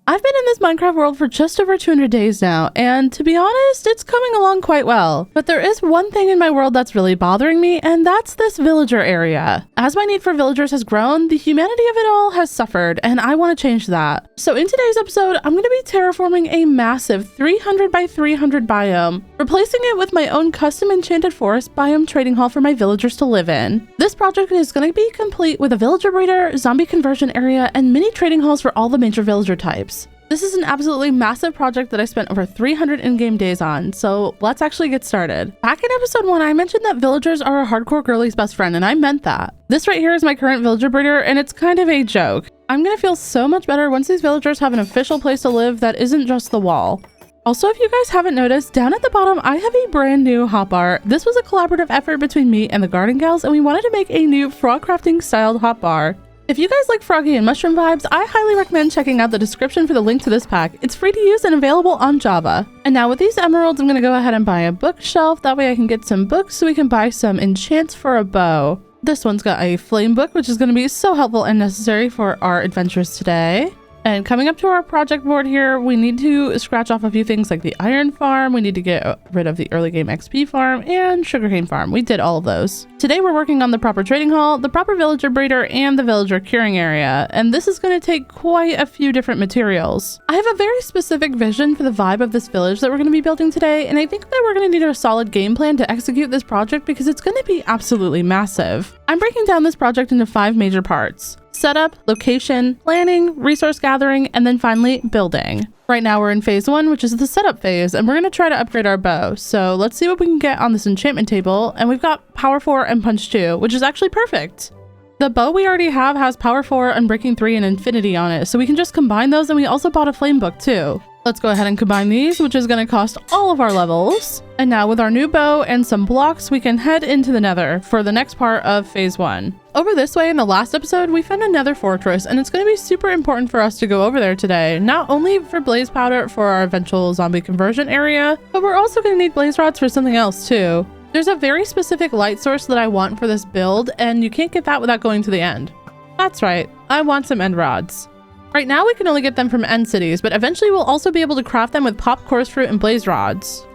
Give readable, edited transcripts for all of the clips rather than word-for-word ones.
I've been in this Minecraft world for just over 200 days now, and to be honest, it's coming along quite well. But there is one thing in my world that's really bothering me, and that's this villager area. As my need for villagers has grown, the humanity of it all has suffered, and I want to change that. So in today's episode, I'm going to be terraforming a massive 300 by 300 biome, replacing it with my own custom enchanted forest biome trading hall for my villagers to live in. This project is going to be complete with a villager breeder, zombie conversion area, and mini trading halls for all the major villager types. This is an absolutely massive project that I spent over 300 in-game days on, so let's actually get started. Back in episode 1, I mentioned that villagers are a hardcore girlie's best friend, and I meant that. This right here is my current villager breeder, and it's kind of a joke. I'm gonna feel so much better once these villagers have an official place to live that isn't just the wall. Also, if you guys haven't noticed, down at the bottom, I have a brand new hotbar. This was a collaborative effort between me and the Garden Gals, and we wanted to make a new frogcrafting styled hotbar. If you guys like froggy and mushroom vibes, I highly recommend checking out the description for the link to this pack. It's free to use and available on Java. And now with these emeralds, I'm going to go ahead and buy a bookshelf. That way I can get some books so we can buy some enchants for a bow. This one's got a flame book, which is going to be so helpful and necessary for our adventures today. And coming up to our project board here, we need to scratch off a few things like the iron farm. We need to get rid of the early game XP farm and sugarcane farm. We did all of those. Today we're working on the proper trading hall, the proper villager breeder, and the villager curing area. And this is going to take quite a few different materials. I have a very specific vision for the vibe of this village that we're going to be building today. And I think that we're going to need a solid game plan to execute this project because it's going to be absolutely massive. I'm breaking down this project into 5 major parts: setup, location, planning, resource gathering, and then finally building. Right now we're in phase 1, which is the setup phase, and we're going to try to upgrade our bow. So let's see what we can get on this enchantment table. And we've got power 4 and punch 2, which is actually perfect. The bow we already have has power 4, unbreaking 3, and infinity on it, so we can just combine those. And we also bought a flame book too. Let's go ahead and combine these, which is going to cost all of our levels. And now with our new bow and some blocks, we can head into the nether for the next part of phase 1. Over this way in the last episode, we found a nether fortress, and it's going to be super important for us to go over there today. Not only for blaze powder for our eventual zombie conversion area, but we're also going to need blaze rods for something else too. There's a very specific light source that I want for this build, and you can't get that without going to the end. That's right, I want some end rods. Right now we can only get them from end cities, but eventually we'll also be able to craft them with pop coarse fruit and blaze rods.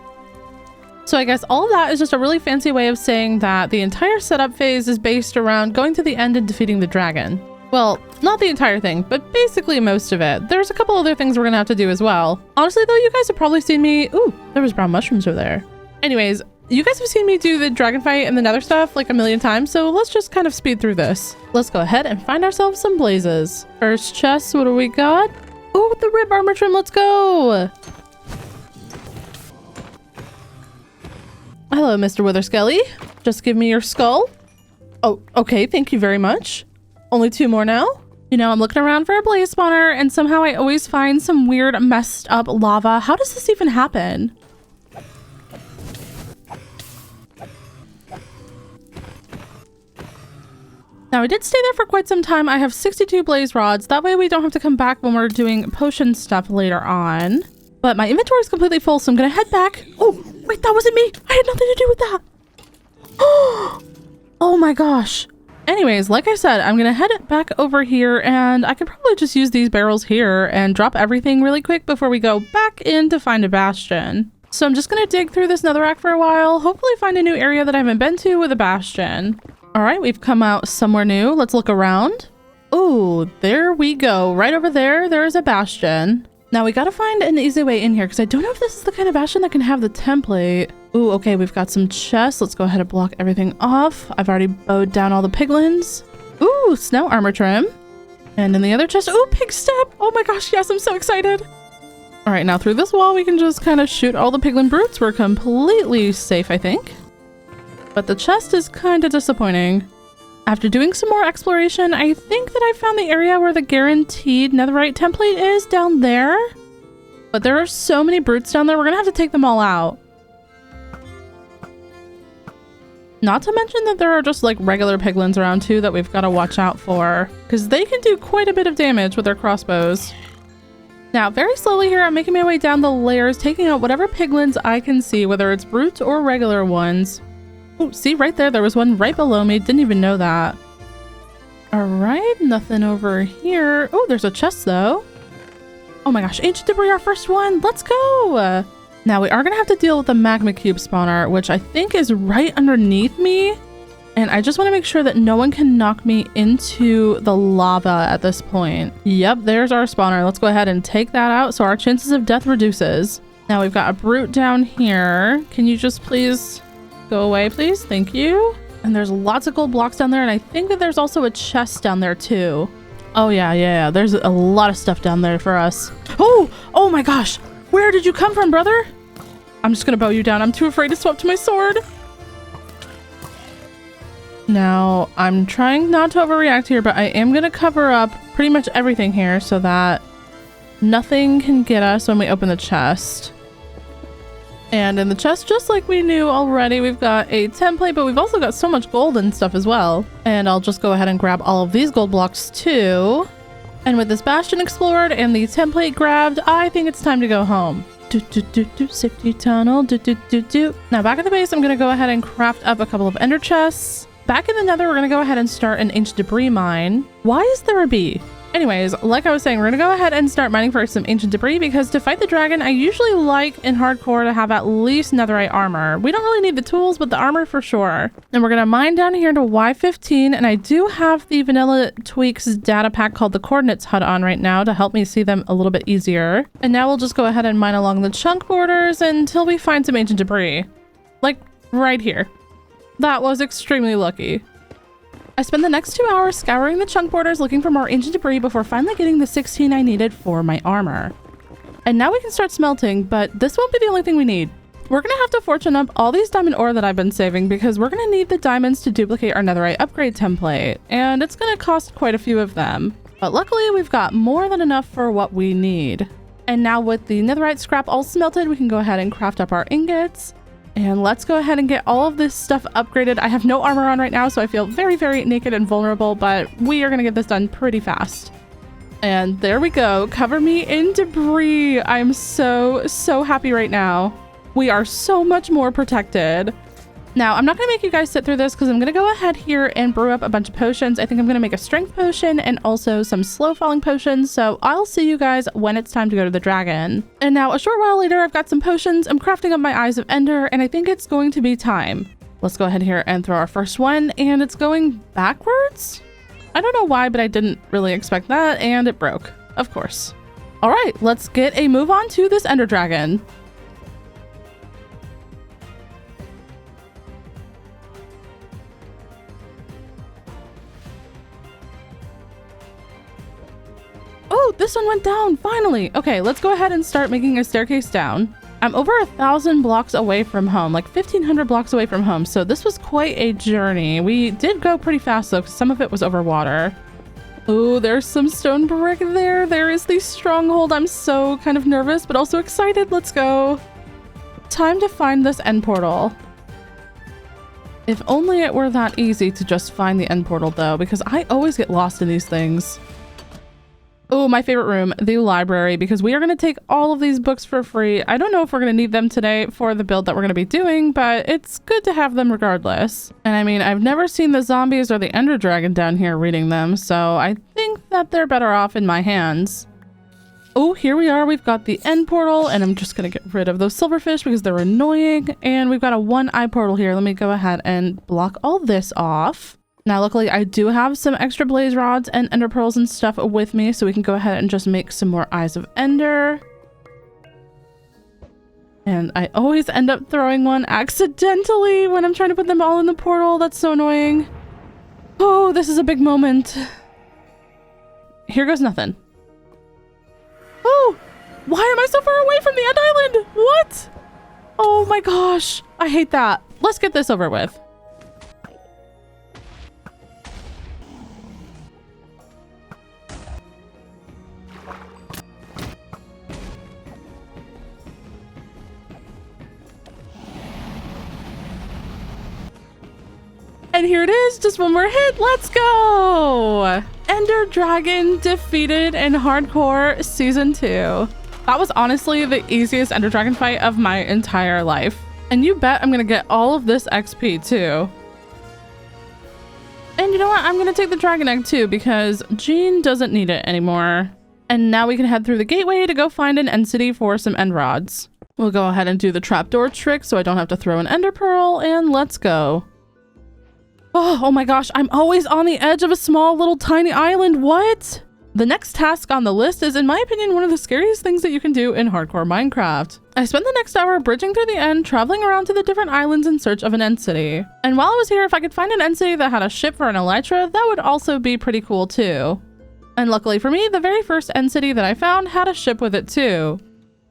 So I guess all of that is just a really fancy way of saying that the entire setup phase is based around going to the end and defeating the dragon. Well, not the entire thing, but basically most of it. There's a couple other things we're gonna have to do as well. Honestly though, you guys have probably seen me— ooh, there was brown mushrooms over there. Anyways, you guys have seen me do the dragon fight and the nether stuff like a million times, so let's just kind of speed through this. Let's go ahead and find ourselves some blazes. First chest, what do we got? Oh, the rib armor trim, let's go! Hello, Mr. Witherskelly. Just give me your skull. Oh, okay, thank you very much. Only 2 more now. You know, I'm looking around for a blaze spawner, and somehow I always find some weird messed up lava. How does this even happen? Now, I did stay there for quite some time. I have 62 blaze rods. That way we don't have to come back when we're doing potion stuff later on. But my inventory is completely full, so I'm going to head back. Oh, wait, that wasn't me. I had nothing to do with that. Oh my gosh. Anyways, like I said, I'm going to head back over here, and I could probably just use these barrels here and drop everything really quick before we go back in to find a bastion. So I'm just going to dig through this netherrack for a while, hopefully find a new area that I haven't been to with a bastion. All right, we've come out somewhere new. Let's look around. Oh, there we go. Right over there, there is a bastion. Now we gotta find an easy way in here because I don't know if this is the kind of bastion that can have the template. Ooh, okay, we've got some chests. Let's go ahead and block everything off. I've already bowed down all the piglins. Ooh, snow armor trim. And in the other chest, ooh, pig step. Oh my gosh, yes, I'm so excited. All right, now through this wall, we can just kind of shoot all the piglin brutes. We're completely safe, I think. But the chest is kind of disappointing. After doing some more exploration, I think that I found the area where the guaranteed netherite template is down there. But there are so many brutes down there, we're gonna have to take them all out. Not to mention that there are just like regular piglins around too that we've got to watch out for, because they can do quite a bit of damage with their crossbows. Now, very slowly here, I'm making my way down the layers, taking out whatever piglins I can see, whether it's brutes or regular ones. Oh, see right there was one right below me. Didn't even know that. All right, nothing over here. Oh, there's a chest though. Oh my gosh, ancient debris, our first one. Let's go. Now we are gonna have to deal with the magma cube spawner, which I think is right underneath me. And I just want to make sure that no one can knock me into the lava at this point. Yep, there's our spawner. Let's go ahead and take that out so our chances of death reduces. Now we've got a brute down here. Can you just please go away, please? Thank you. And there's lots of gold blocks down there. And I think that there's also a chest down there too. Oh yeah. There's a lot of stuff down there for us. Oh my gosh. Where did you come from, brother? I'm just gonna bow you down. I'm too afraid to swap to my sword. Now, I'm trying not to overreact here, but I am gonna cover up pretty much everything here so that nothing can get us when we open the chest. And in the chest, just like we knew already, we've got a template, but we've also got so much gold and stuff as well. And I'll just go ahead and grab all of these gold blocks too. And with this bastion explored and the template grabbed, I think it's time to go home. Safety tunnel. Now back at the base, I'm gonna go ahead and craft up a couple of ender chests. Back in the nether, we're gonna go ahead and start an ancient debris mine. Why is there a bee? Anyways, like I was saying, we're gonna go ahead and start mining for some ancient debris because to fight the dragon, I usually like in hardcore to have at least netherite armor. We don't really need the tools, but the armor for sure. And we're gonna mine down here to Y15, and I do have the Vanilla Tweaks data pack called the Coordinates HUD on right now to help me see them a little bit easier. And now we'll just go ahead and mine along the chunk borders until we find some ancient debris. Like right here. That was extremely lucky. I spent the next 2 hours scouring the chunk borders looking for more ancient debris before finally getting the 16 I needed for my armor. And now we can start smelting, but this won't be the only thing we need. We're gonna have to fortune up all these diamond ore that I've been saving because we're gonna need the diamonds to duplicate our netherite upgrade template, and it's gonna cost quite a few of them. But luckily we've got more than enough for what we need. And now with the netherite scrap all smelted, we can go ahead and craft up our ingots. And let's go ahead and get all of this stuff upgraded. I have no armor on right now, so I feel very, very naked and vulnerable, but we are gonna get this done pretty fast. And there we go. Cover me in debris. I'm so happy right now. We are so much more protected. Now, I'm not gonna make you guys sit through this because I'm gonna go ahead here and brew up a bunch of potions. I think I'm gonna make a strength potion and also some slow falling potions. So I'll see you guys when it's time to go to the dragon. And now a short while later, I've got some potions. I'm crafting up my Eyes of Ender and I think it's going to be time. Let's go ahead here and throw our first one, and it's going backwards. I don't know why, but I didn't really expect that, and it broke, of course. All right, let's get a move on to this Ender Dragon. Oh, this one went down, finally. Okay, let's go ahead and start making a staircase down. I'm over 1,000 blocks away from home, like 1,500 blocks away from home. So this was quite a journey. We did go pretty fast though, because some of it was over water. Oh, there's some stone brick there. There is the stronghold. I'm so kind of nervous, but also excited. Let's go. Time to find this end portal. If only it were that easy to just find the end portal though, because I always get lost in these things. Oh, my favorite room, the library, because we are going to take all of these books for free. I don't know if we're going to need them today for the build that we're going to be doing, but it's good to have them regardless. And I mean, I've never seen the zombies or the Ender Dragon down here reading them, so I think that they're better off in my hands. Oh, here we are. We've got the end portal, and I'm just going to get rid of those silverfish because they're annoying. And we've got a one-eye portal here. Let me go ahead and block all this off. Now, luckily, I do have some extra blaze rods and ender pearls and stuff with me, so we can go ahead and just make some more Eyes of Ender. And I always end up throwing one accidentally when I'm trying to put them all in the portal. That's so annoying. Oh, this is a big moment. Here goes nothing. Oh, why am I so far away from the end island? What? Oh my gosh, I hate that. Let's get this over with. And here it is, just one more hit, let's go! Ender Dragon defeated in Hardcore Season 2. That was honestly the easiest Ender Dragon fight of my entire life. And you bet I'm gonna get all of this XP too. And you know what, I'm gonna take the Dragon Egg too because Jean doesn't need it anymore. And now we can head through the gateway to go find an end city for some end rods. We'll go ahead and do the trapdoor trick so I don't have to throw an ender pearl, and let's go. Oh my gosh, I'm always on the edge of a small little tiny island. What? The next task on the list is, in my opinion, one of the scariest things that you can do in hardcore Minecraft. I spent the next hour bridging through the end, traveling around to the different islands in search of an end city. And while I was here, if I could find an end city that had a ship for an elytra, that would also be pretty cool too. And luckily for me, the very first end city that I found had a ship with it too.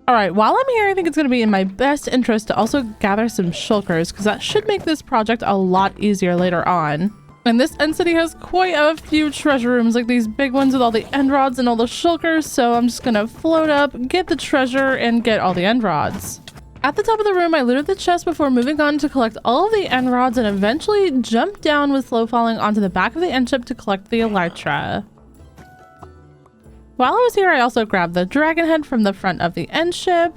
Alright, while I'm here, I think it's going to be in my best interest to also gather some shulkers, because that should make this project a lot easier later on. And this end city has quite a few treasure rooms, like these big ones with all the end rods and all the shulkers, so I'm just gonna float up, get the treasure, and get all the end rods. At the top of the room, I looted the chest before moving on to collect all of the end rods and eventually jump down with slow falling onto the back of the end ship to collect the elytra. While I was here, I also grabbed the dragon head from the front of the end ship,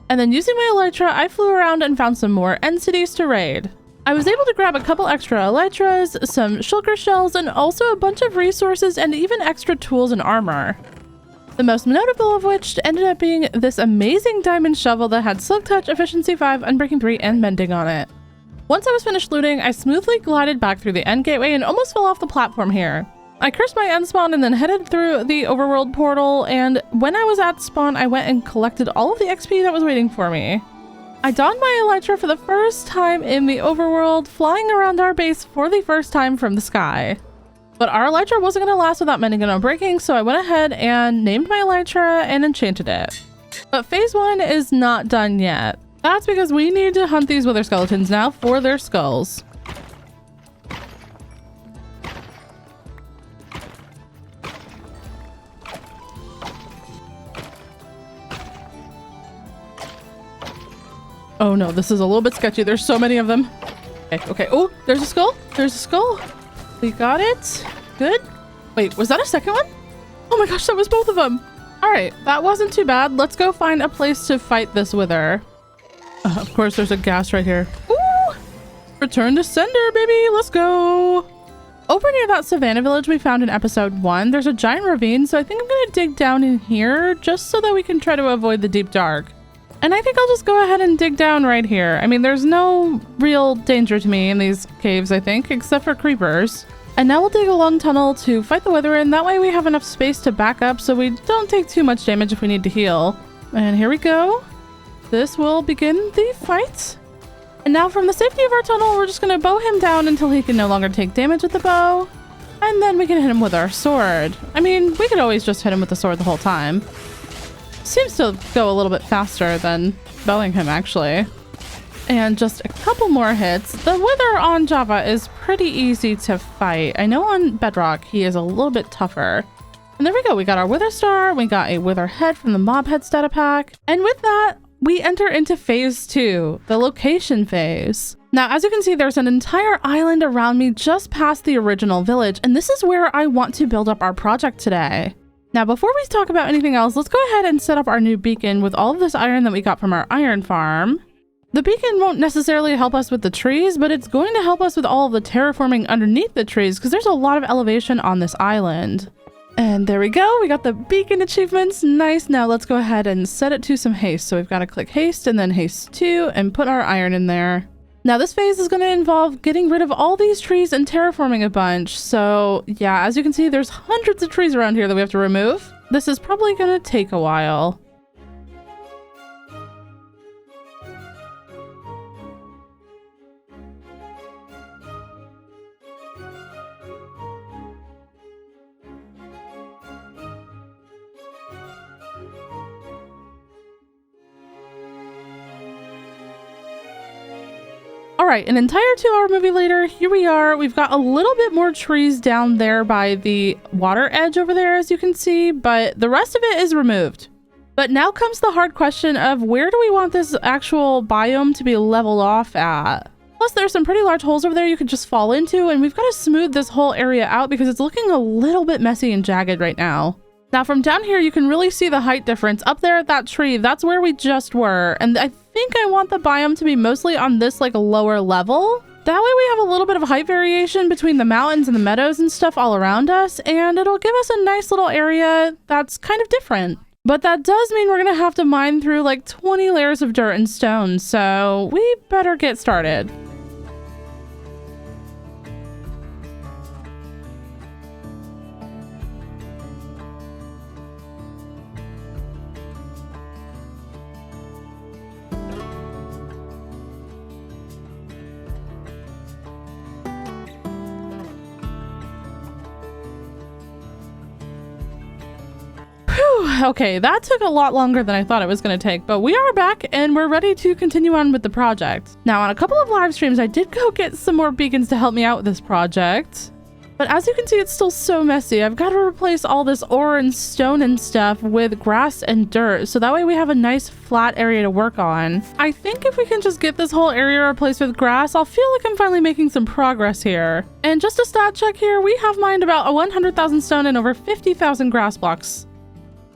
and then using my elytra, I flew around and found some more end cities to raid. I was able to grab a couple extra elytras, some shulker shells, and also a bunch of resources and even extra tools and armor. The most notable of which ended up being this amazing diamond shovel that had Silk Touch, Efficiency 5, Unbreaking 3, and Mending on it. Once I was finished looting, I smoothly glided back through the end gateway and almost fell off the platform here. I cursed my end spawn and then headed through the overworld portal, and when I was at spawn, I went and collected all of the XP that was waiting for me. I donned my elytra for the first time in the overworld, flying around our base for the first time from the sky. But our elytra wasn't going to last without mending and unbreaking, so I went ahead and named my elytra and enchanted it. But phase 1 is not done yet. That's because we need to hunt these wither skeletons now for their skulls. Oh no, this is a little bit sketchy. There's so many of them. Okay. Oh, there's a skull. There's a skull. We got it. Good. Wait, was that a second one? Oh my gosh, that was both of them. All right, that wasn't too bad. Let's go find a place to fight this wither. Of course, there's a gas right here. Ooh! Return to sender, baby. Let's go. Over near that savannah village we found in episode 1, there's a giant ravine, so I think I'm going to dig down in here just so that we can try to avoid the deep dark. And I think I'll just go ahead and dig down right here. I mean, there's no real danger to me in these caves, I think, except for creepers. And now we'll dig a long tunnel to fight the wither in. That way we have enough space to back up so we don't take too much damage if we need to heal. And here we go. This will begin the fight. And now from the safety of our tunnel, we're just going to bow him down until he can no longer take damage with the bow. And then we can hit him with our sword. I mean, we could always just hit him with the sword the whole time. Seems to go a little bit faster than bowing him, actually. And just a couple more hits. The wither on Java is pretty easy to fight. I know on Bedrock he is a little bit tougher. And there we go. We got our wither star. We got a wither head from the mob head starter pack. And with that, we enter into phase 2, the location phase. Now, as you can see, there's an entire island around me just past the original village. And this is where I want to build up our project today. Now, before we talk about anything else, let's go ahead and set up our new beacon with all of this iron that we got from our iron farm. The beacon won't necessarily help us with the trees, but it's going to help us with all of the terraforming underneath the trees because there's a lot of elevation on this island. And there we go. We got the beacon achievements. Nice. Now let's go ahead and set it to some haste. So we've got to click haste and then haste 2 and put our iron in there. Now this phase is going to involve getting rid of all these trees and terraforming a bunch. So yeah, as you can see, there's hundreds of trees around here that we have to remove. This is probably going to take a while. All right, an entire 2-hour movie later, here we are. We've got a little bit more trees down there by the water edge over there, as you can see, but the rest of it is removed. But now comes the hard question of where do we want this actual biome to be leveled off at? Plus, there's some pretty large holes over there you could just fall into, and we've got to smooth this whole area out because it's looking a little bit messy and jagged right now. Now, from down here, you can really see the height difference. Up there at that tree, that's where we just were, and I think I want the biome to be mostly on this like lower level. That way we have a little bit of height variation between the mountains and the meadows and stuff all around us, and it'll give us a nice little area that's kind of different. But that does mean we're gonna have to mine through like 20 layers of dirt and stone, so we better get started. Okay, that took a lot longer than I thought it was going to take, but we are back and we're ready to continue on with the project. Now, on a couple of live streams, I did go get some more beacons to help me out with this project. But as you can see, it's still so messy. I've got to replace all this ore and stone and stuff with grass and dirt, so that way we have a nice flat area to work on. I think if we can just get this whole area replaced with grass, I'll feel like I'm finally making some progress here. And just a stat check here, we have mined about 100,000 stone and over 50,000 grass blocks.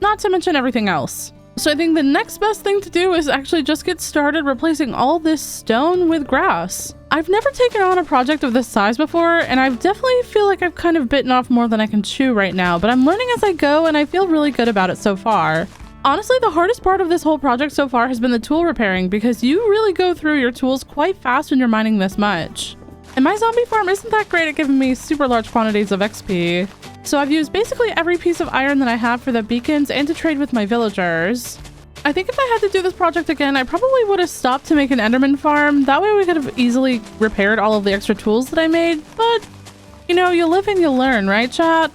Not to mention everything else. So I think the next best thing to do is actually just get started replacing all this stone with grass. I've never taken on a project of this size before, and I definitely feel like I've kind of bitten off more than I can chew right now, but I'm learning as I go and I feel really good about it so far. Honestly, the hardest part of this whole project so far has been the tool repairing, because you really go through your tools quite fast when you're mining this much. And my zombie farm isn't that great at giving me super large quantities of XP. So I've used basically every piece of iron that I have for the beacons and to trade with my villagers. I think if I had to do this project again, I probably would have stopped to make an Enderman farm. That way we could have easily repaired all of the extra tools that I made. But, you know, you live and you learn, right, chat?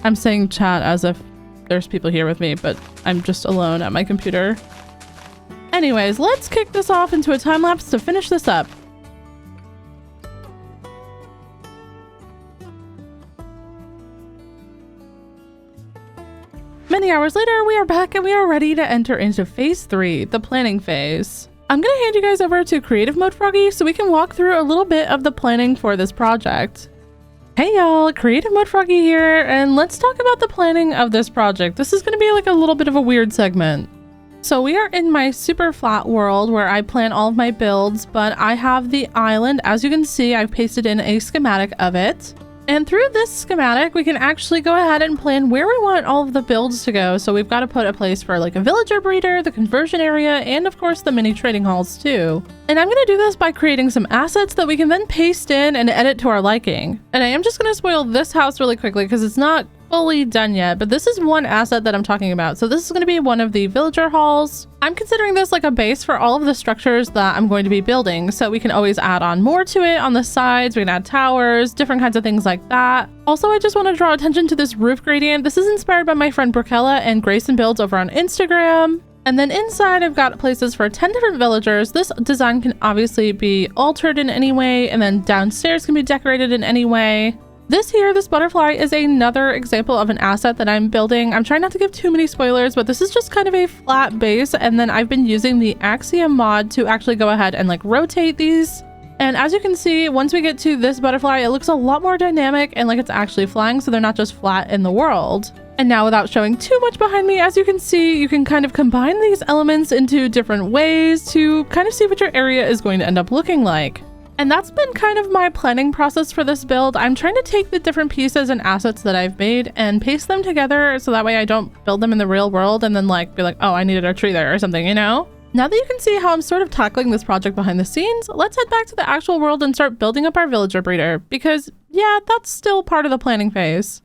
I'm saying chat as if there's people here with me, but I'm just alone at my computer. Anyways, let's kick this off into a time lapse to finish this up. Many hours later, we are back and we are ready to enter into phase 3, the planning phase. I'm gonna hand you guys over to creative mode Froggy so we can walk through a little bit of the planning for this project. Hey y'all, creative mode Froggy here, and let's talk about the planning of this project. This is gonna be like a little bit of a weird segment. So we are in my super flat world where I plan all of my builds, but I have the island. As you can see, I've pasted in a schematic of it. And through this schematic, we can actually go ahead and plan where we want all of the builds to go. So we've got to put a place for like a villager breeder, the conversion area, and of course the mini trading halls too. And I'm going to do this by creating some assets that we can then paste in and edit to our liking. And I am just going to spoil this house really quickly because it's not fully done yet, but this is one asset that I'm talking about. So this is going to be one of the villager halls. I'm considering this like a base for all of the structures that I'm going to be building, so we can always add on more to it on the sides. We can add towers, different kinds of things like that. Also, I just want to draw attention to this roof gradient. This is inspired by my friend Brickella and Grayson Builds over on Instagram. And then inside, I've got places for 10 different villagers. This design can obviously be altered in any way, and then downstairs can be decorated in any way. This butterfly is another example of an asset that I'm building. I'm trying not to give too many spoilers, but this is just kind of a flat base, and then I've been using the Axiom mod to actually go ahead and like rotate these. And as you can see, once we get to this butterfly, it looks a lot more dynamic and like it's actually flying, so they're not just flat in the world. And now, without showing too much behind me, as you can see, you can kind of combine these elements into different ways to kind of see what your area is going to end up looking like. And that's been kind of my planning process for this build. I'm trying to take the different pieces and assets that I've made and paste them together so that way I don't build them in the real world and then like be like, oh, I needed a tree there or something, you know? Now that you can see how I'm sort of tackling this project behind the scenes, let's head back to the actual world and start building up our villager breeder, because yeah, that's still part of the planning phase.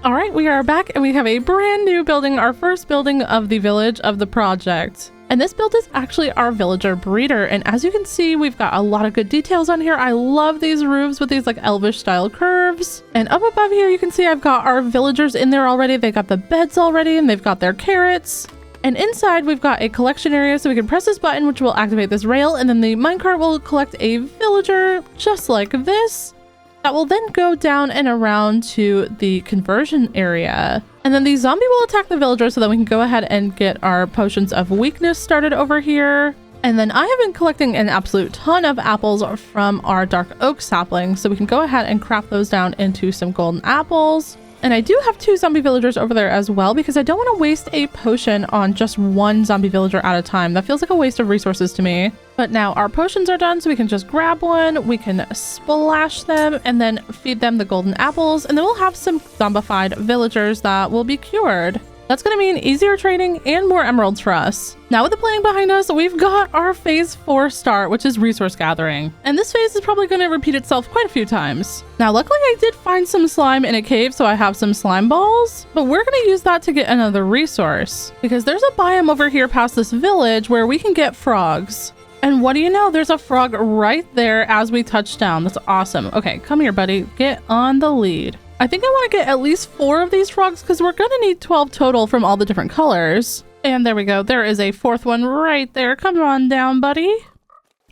All right, we are back and we have a brand new building, our first building of the village of the project. And this build is actually our villager breeder. And as you can see, we've got a lot of good details on here. I love these roofs with these like elvish style curves. And up above here, you can see I've got our villagers in there already. They got the beds already and they've got their carrots. And inside we've got a collection area, so we can press this button, which will activate this rail. And then the minecart will collect a villager just like this. That will then go down and around to the conversion area. And then the zombie will attack the villager so that we can go ahead and get our potions of weakness started over here. And then I have been collecting an absolute ton of apples from our dark oak sapling, so we can go ahead and craft those down into some golden apples. And I do have 2 zombie villagers over there as well because I don't want to waste a potion on just 1 zombie villager at a time. That feels like a waste of resources to me. But now our potions are done, so we can just grab one, we can splash them, and then feed them the golden apples, and then we'll have some zombified villagers that will be cured. That's going to mean easier trading and more emeralds for us. Now with the planning behind us, we've got our phase 4 start, which is resource gathering. And this phase is probably going to repeat itself quite a few times. Now, luckily I did find some slime in a cave, so I have some slime balls, but we're going to use that to get another resource because there's a biome over here past this village where we can get frogs. And what do you know? There's a frog right there as we touch down. That's awesome. Okay, come here, buddy. Get on the lead. I think I want to get at least 4 of these frogs because we're going to need 12 total from all the different colors. And there we go. There is a 4th one right there. Come on down, buddy.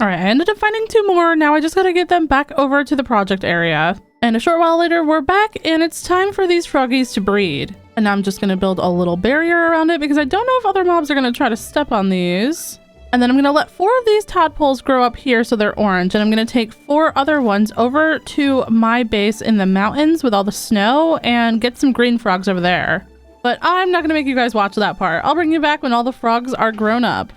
All right, I ended up finding 2 more. Now I just got to get them back over to the project area. And a short while later, we're back and it's time for these froggies to breed. And now I'm just going to build a little barrier around it because I don't know if other mobs are going to try to step on these. And then I'm going to let 4 of these tadpoles grow up here so they're orange. And I'm going to take 4 other ones over to my base in the mountains with all the snow and get some green frogs over there. But I'm not going to make you guys watch that part. I'll bring you back when all the frogs are grown up.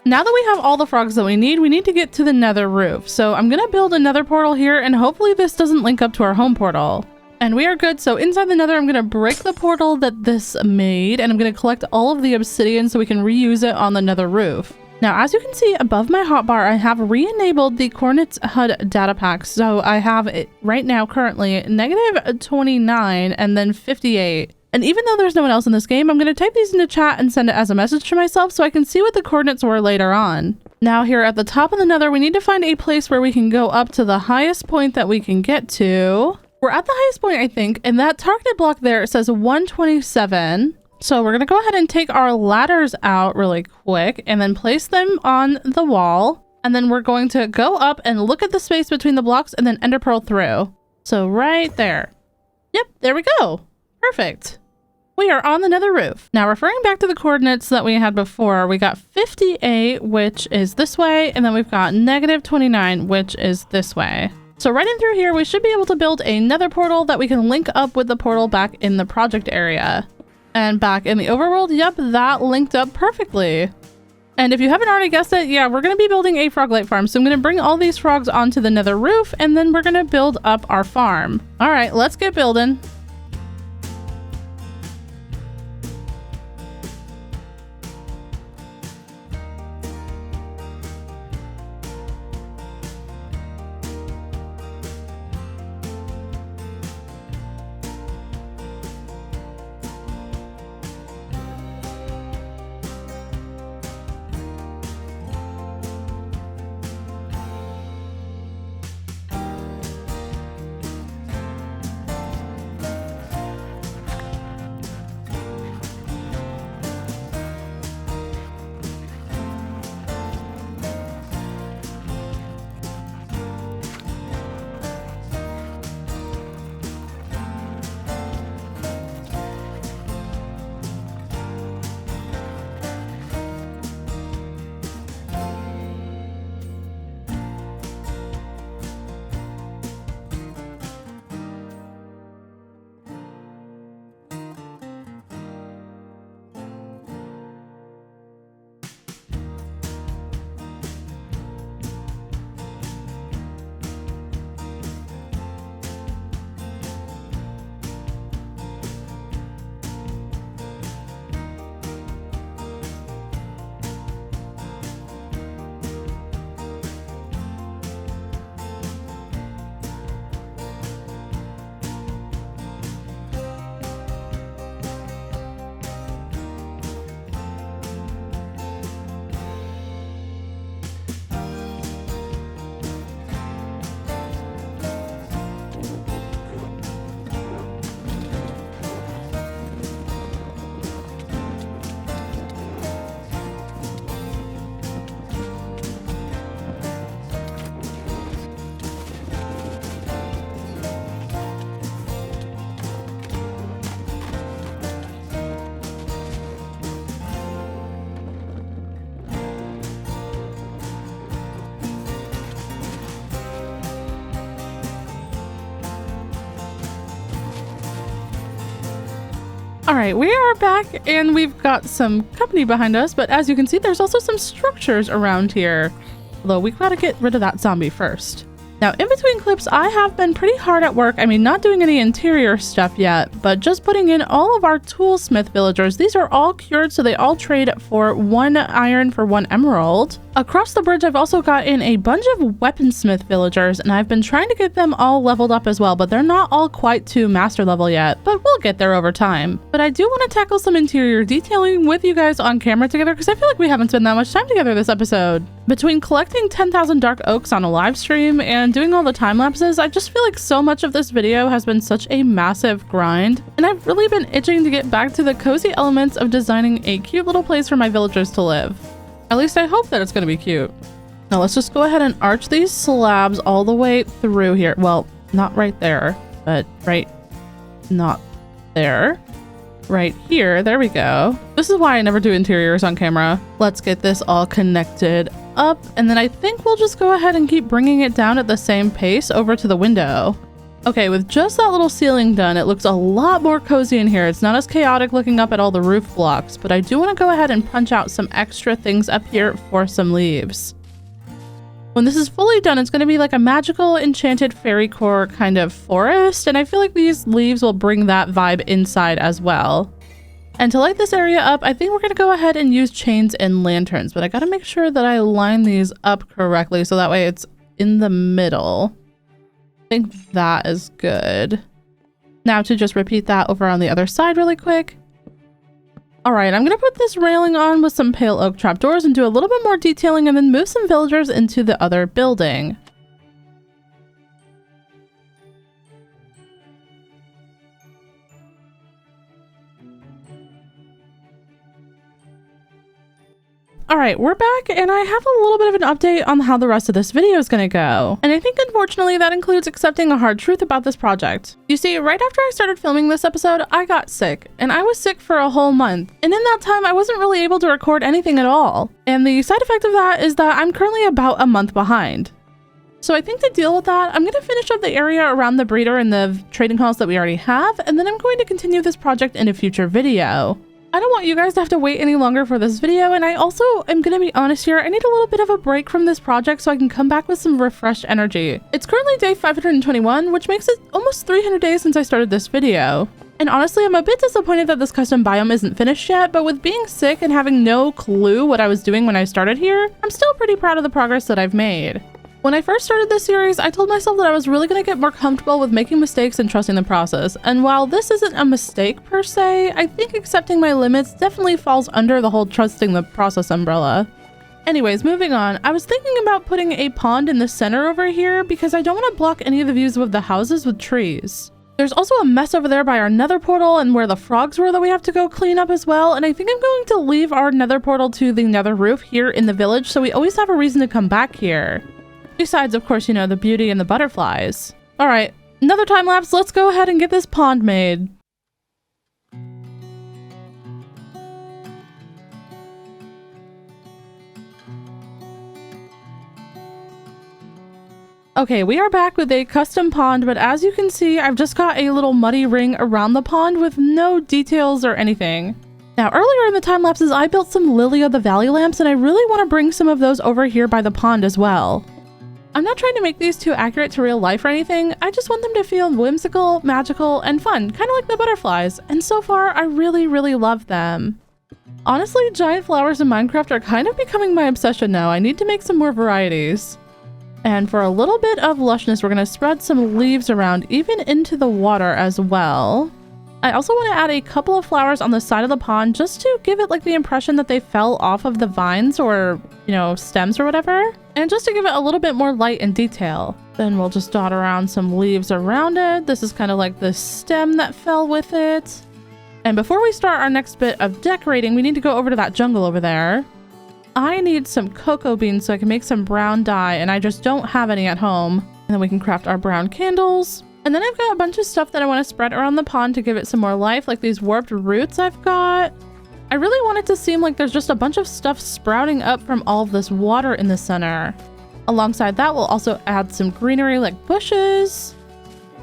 Now that we have all the frogs that we need to get to the nether roof. So I'm going to build another portal here and hopefully this doesn't link up to our home portal. And we are good. So inside the nether, I'm going to break the portal that this made and I'm going to collect all of the obsidian so we can reuse it on the nether roof. Now, as you can see above my hotbar, I have re-enabled the Coordinates HUD data pack. So I have it right now currently -29 and then 58. And even though there's no one else in this game, I'm going to type these into chat and send it as a message to myself so I can see what the coordinates were later on. Now here at the top of the nether, we need to find a place where we can go up to the highest point that we can get to. We're at the highest point, I think, and that targeted block there, it says 127. So we're going to go ahead and take our ladders out really quick and then place them on the wall. And then we're going to go up and look at the space between the blocks and then ender pearl through. So right there. Yep, there we go. Perfect. We are on the nether roof. Now referring back to the coordinates that we had before, we got 58, which is this way, and then we've got -29, which is this way. So right in through here, we should be able to build a nether portal that we can link up with the portal back in the project area. And back in the overworld, yep, that linked up perfectly. And if you haven't already guessed it, yeah, we're going to be building a froglight farm. So I'm going to bring all these frogs onto the nether roof, and then we're going to build up our farm. All right, let's get building. All right, we are back and we've got some company behind us, but as you can see, there's also some structures around here. Although we gotta get rid of that zombie first. Now, in between clips, I have been pretty hard at work. I mean, not doing any interior stuff yet, but just putting in all of our toolsmith villagers. These are all cured, so they all trade for 1 iron for 1 emerald. Across the bridge, I've also got in a bunch of weaponsmith villagers, and I've been trying to get them all leveled up as well, but they're not all quite to master level yet, but we'll get there over time. But I do want to tackle some interior detailing with you guys on camera together, because I feel like we haven't spent that much time together this episode. Between collecting 10,000 dark oaks on a live stream and doing all the time lapses, I just feel like so much of this video has been such a massive grind, and I've really been itching to get back to the cozy elements of designing a cute little place for my villagers to live. At least I hope that it's going to be cute. Now let's just go ahead and arch these slabs all the way through here. Well, not right there, but not there. Right here, there we go. This is why I never do interiors on camera. Let's get this all connected up, and then I think we'll just go ahead and keep bringing it down at the same pace over to the window. Okay, with just that little ceiling done, it looks a lot more cozy in here. It's not as chaotic looking up at all the roof blocks, but I do want to go ahead and punch out some extra things up here for some leaves. When this is fully done, it's going to be like a magical, enchanted fairy core kind of forest, and I feel like these leaves will bring that vibe inside as well. And to light this area up, I think we're going to go ahead and use chains and lanterns, but I got to make sure that I line these up correctly so that way it's in the middle. I think that is good. Now to just repeat that over on the other side really quick. All right, I'm going to put this railing on with some pale oak trapdoors and do a little bit more detailing and then move some villagers into the other building. All right, we're back, and I have a little bit of an update on how the rest of this video is going to go. And I think, unfortunately, that includes accepting a hard truth about this project. You see, right after I started filming this episode, I got sick, and I was sick for a whole month. And in that time, I wasn't really able to record anything at all. And the side effect of that is that I'm currently about a month behind. So I think to deal with that, I'm going to finish up the area around the breeder and the trading halls that we already have, and then I'm going to continue this project in a future video. I don't want you guys to have to wait any longer for this video, and I also am going to be honest here, I need a little bit of a break from this project so I can come back with some refreshed energy. It's currently day 521, which makes it almost 300 days since I started this video. And honestly, I'm a bit disappointed that this custom biome isn't finished yet, but with being sick and having no clue what I was doing when I started here, I'm still pretty proud of the progress that I've made. When I first started this series, I told myself that I was really going to get more comfortable with making mistakes and trusting the process. And while this isn't a mistake per se, I think accepting my limits definitely falls under the whole trusting the process umbrella. Anyways, moving on, I was thinking about putting a pond in the center over here because I don't want to block any of the views of the houses with trees. There's also a mess over there by our nether portal and where the frogs were that we have to go clean up as well, and I think I'm going to leave our nether portal to the nether roof here in the village so we always have a reason to come back here. Besides, of course, you know, the beauty and the butterflies. All right, another time lapse. Let's go ahead and get this pond made. Okay, we are back with a custom pond, but as you can see, I've just got a little muddy ring around the pond with no details or anything. Now, earlier in the time lapses, I built some Lily of the Valley lamps, and I really want to bring some of those over here by the pond as well. I'm not trying to make these too accurate to real life or anything, I just want them to feel whimsical, magical, and fun, kind of like the butterflies, and so far I really love them. Honestly, giant flowers in Minecraft are kind of becoming my obsession now. I need to make some more varieties. And for a little bit of lushness, we're going to spread some leaves around, even into the water as well. I also want to add a couple of flowers on the side of the pond just to give it like the impression that they fell off of the vines or, you know, stems or whatever. And just to give it a little bit more light and detail. Then we'll just dot around some leaves around it. This is kind of like the stem that fell with it. And before we start our next bit of decorating, we need to go over to that jungle over there. I need some cocoa beans so I can make some brown dye, and I just don't have any at home. And then we can craft our brown candles. And then I've got a bunch of stuff that I want to spread around the pond to give it some more life, like these warped roots I've got. I really want it to seem like there's just a bunch of stuff sprouting up from all of this water in the center. Alongside that, we'll also add some greenery like bushes.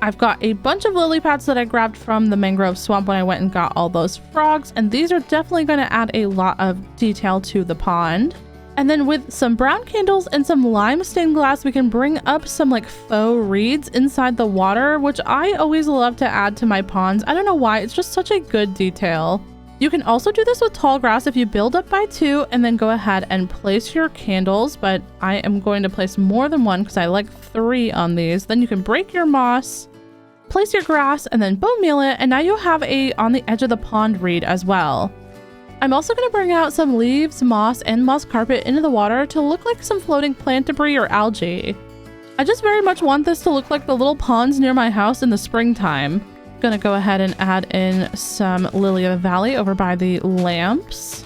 I've got a bunch of lily pads that I grabbed from the mangrove swamp when I went and got all those frogs, and these are definitely going to add a lot of detail to the pond. And then with some brown candles and some lime stained glass, we can bring up some like faux reeds inside the water, which I always love to add to my ponds. I don't know why, it's just such a good detail. You can also do this with tall grass if you build up by 2 and then go ahead and place your candles, but I am going to place more than 1 because I like 3 on these. Then you can break your moss, place your grass, and then bone meal it, and now you have a on the edge of the pond reed as well. I'm also going to bring out some leaves, moss, and moss carpet into the water to look like some floating plant debris or algae. I just very much want this to look like the little ponds near my house in the springtime. Gonna go ahead and add in some lily of the valley over by the lamps.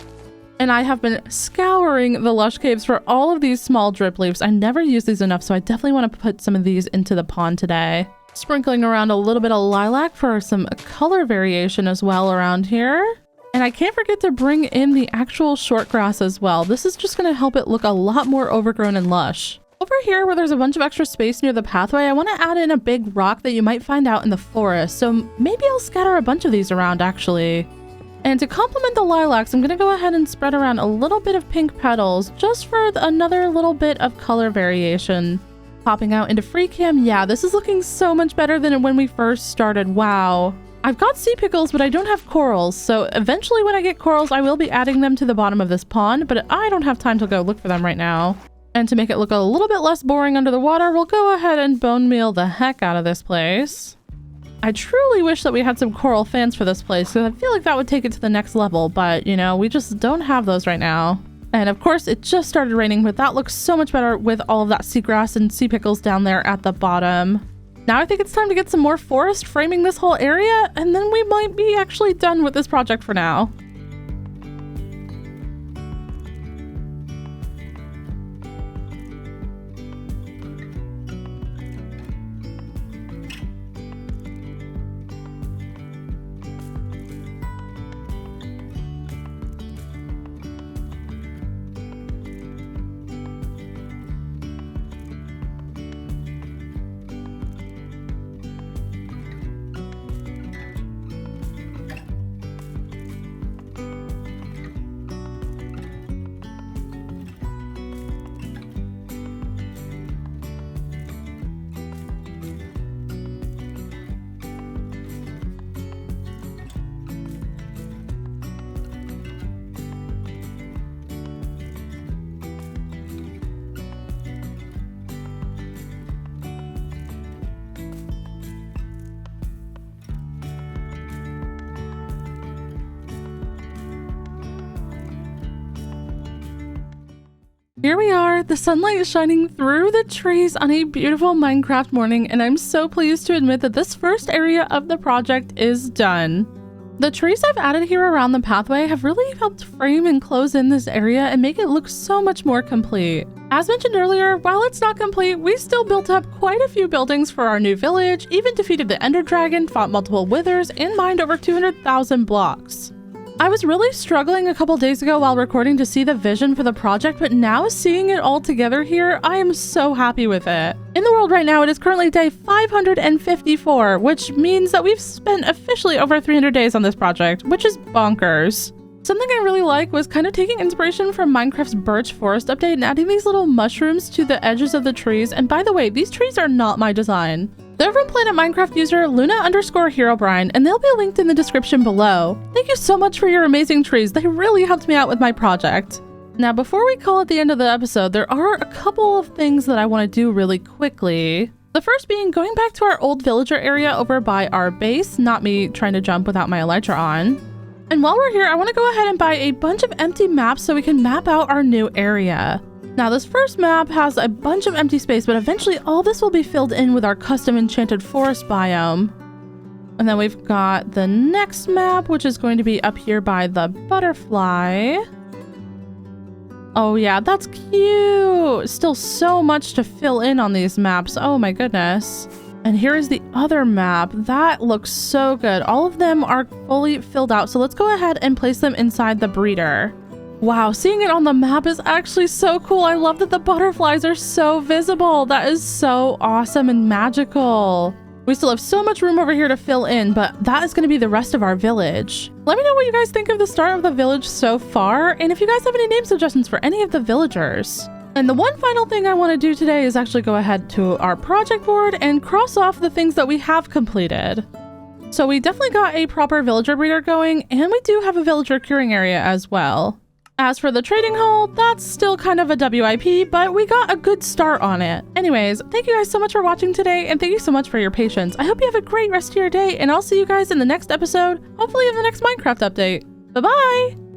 And I have been scouring the lush caves for all of these small drip leaves. I never use these enough, so I definitely want to put some of these into the pond today. Sprinkling around a little bit of lilac for some color variation as well around here. And I can't forget to bring in the actual short grass as well. This is just going to help it look a lot more overgrown and lush. Over here where there's a bunch of extra space near the pathway, I want to add in a big rock that you might find out in the forest. So maybe I'll scatter a bunch of these around actually. And to complement the lilacs, I'm going to go ahead and spread around a little bit of pink petals just for another little bit of color variation. Popping out into free cam, yeah, this is looking so much better than when we first started. Wow. I've got sea pickles, but I don't have corals, so eventually when I get corals, I will be adding them to the bottom of this pond, but I don't have time to go look for them right now. And to make it look a little bit less boring under the water, we'll go ahead and bone meal the heck out of this place. I truly wish that we had some coral fans for this place, because I feel like that would take it to the next level, but, you know, we just don't have those right now. And of course, it just started raining, but that looks so much better with all of that seagrass and sea pickles down there at the bottom. Now I think it's time to get some more forest framing this whole area, and then we might be actually done with this project for now. Here we are, the sunlight is shining through the trees on a beautiful Minecraft morning, and I'm so pleased to admit that this first area of the project is done. The trees I've added here around the pathway have really helped frame and close in this area and make it look so much more complete. As mentioned earlier, while it's not complete, we still built up quite a few buildings for our new village, even defeated the Ender Dragon, fought multiple withers, and mined over 200,000 blocks. I was really struggling a couple days ago while recording to see the vision for the project, but now seeing it all together here, I am so happy with it. In the world right now, it is currently day 554, which means that we've spent officially over 300 days on this project, which is bonkers. Something I really like was kind of taking inspiration from Minecraft's birch forest update and adding these little mushrooms to the edges of the trees. And by the way, these trees are not my design. They're from Planet Minecraft user Luna_Herobrine, and they'll be linked in the description below. Thank you so much for your amazing trees. They really helped me out with my project. Now, before we call it the end of the episode, there are a couple of things that I want to do really quickly. The first being going back to our old villager area over by our base, not me trying to jump without my elytra on. And while we're here, I want to go ahead and buy a bunch of empty maps so we can map out our new area. Now, this first map has a bunch of empty space, but eventually all this will be filled in with our custom enchanted forest biome. And then we've got the next map, which is going to be up here by the butterfly. Oh yeah, that's cute. Still so much to fill in on these maps. Oh my goodness. And here is the other map. That looks so good. All of them are fully filled out. So let's go ahead and place them inside the breeder. Wow, seeing it on the map is actually so cool. I love that the butterflies are so visible. That is so awesome and magical. We still have so much room over here to fill in, but that is going to be the rest of our village. Let me know what you guys think of the start of the village so far, and if you guys have any name suggestions for any of the villagers. And the one final thing I want to do today is actually go ahead to our project board and cross off the things that we have completed. So we definitely got a proper villager breeder going, and we do have a villager curing area as well. As for the trading hall, that's still kind of a WIP, but we got a good start on it. Anyways, thank you guys so much for watching today, and thank you so much for your patience. I hope you have a great rest of your day, and I'll see you guys in the next episode, hopefully of the next Minecraft update. Bye-bye!